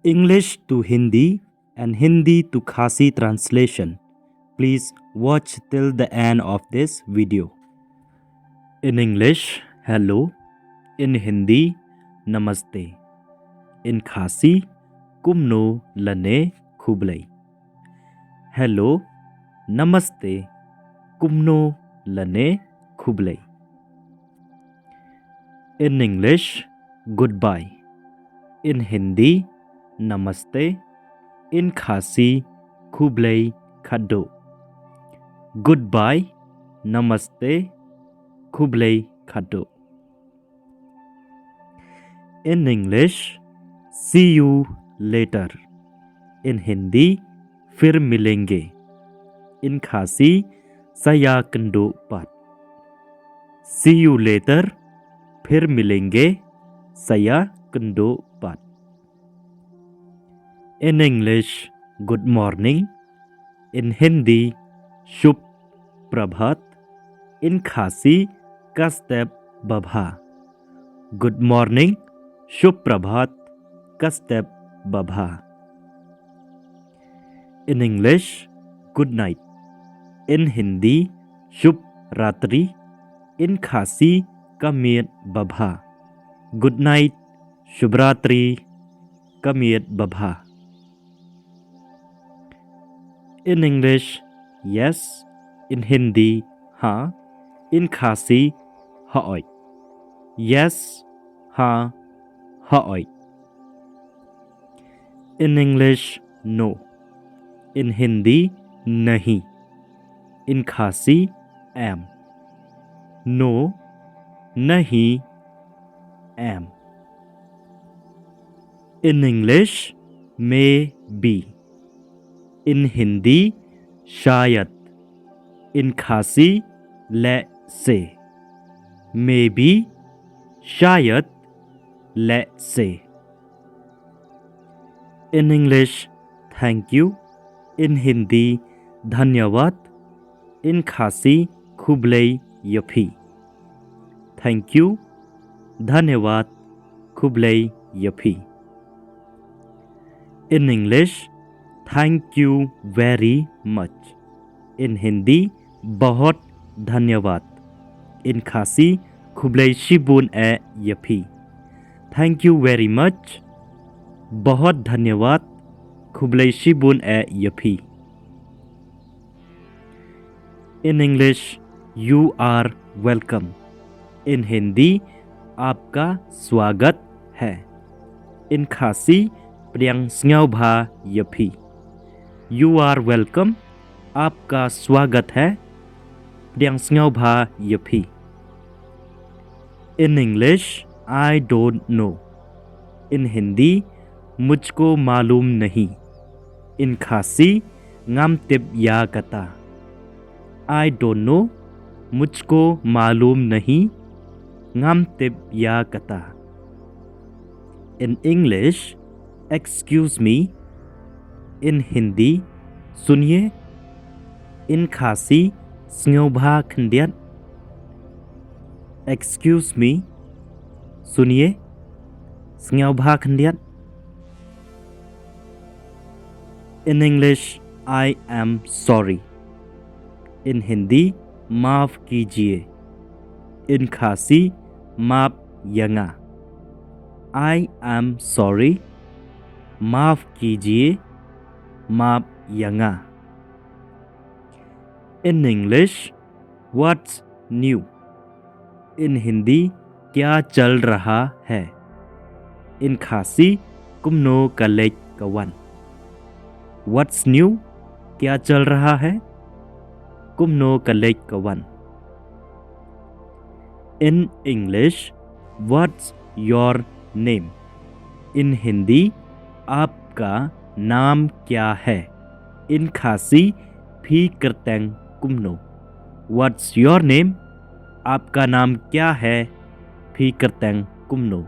English to Hindi and Hindi to Khasi translation. Please watch till the end of this video. In English, hello. In Hindi, namaste. In Khasi, kumno lane khublai. Hello, namaste, kumno lane khublai. In English, goodbye. In Hindi, namaste. In Khasi, khublai khaddo. Goodbye, namaste, khublai khaddo. In English, see you later. In Hindi, फिर मिलेंगे. In Khasi, saya kendo pat. See you later, फिर मिलेंगे, saya kendo pat. In English, good morning. In Hindi, Shubh Prabhat. In Khasi, kastep babha. Good morning, Shubh Prabhat, kastep babha. In English, good night. In Hindi, शुभ रात्रि. In Khasi, kamiet babha. Good night, शुभ रात्रि, kamiet babha. In English, yes. In Hindi, हाँ. In Khasi, hỏi. Yes, हाँ, hỏi. In English, no. In Hindi, nahi. In Khasi, am. No, nahi, am. In English, may be. In Hindi, shayad. In Khasi, let's say. Maybe, shayad, let's say. In English, thank you. In Hindi, धन्यवाद. In Khasi, khublai yafi. Thank you, धन्यवाद, khublai yafi. In English, thank you very much. In Hindi, बहुत धन्यवाद. In Khasi, khublai shibun e yafi. Thank you very much. बहुत धन्यवाद. khublai shibun e yafi. In English, you are welcome. In Hindi, आपका स्वागत है. In Khasi, priang sngaw bha yafi. You are welcome. आपका स्वागत है. priang sngaw bha yafi. In English, I don't know. In Hindi, मुझको मालूम नहीं. In Khasi, ngam tip ya kata. I don't know. मुझको मालूम नहीं. ngam tip ya kata. In English, excuse me. In Hindi, सुनिए. In Khasi, sngyobha khandiat. Excuse me. सुनिए. sngyobha khandiat. In English, I am sorry. In Hindi, maaf kijiye. In Khasi, maaf yanga. I am sorry. Maaf kijiye. Maaf yanga. In English, what's new? In Hindi, क्या चल रहा है? In Khasi, kumno kalek kawan. What's new? क्या चल रहा है? kumno kalek kawan. In English, what's your name? In Hindi, आपका नाम क्या है? In Khasi, phi kerteng kumno. What's your name? आपका नाम क्या है? phi kerteng kumno.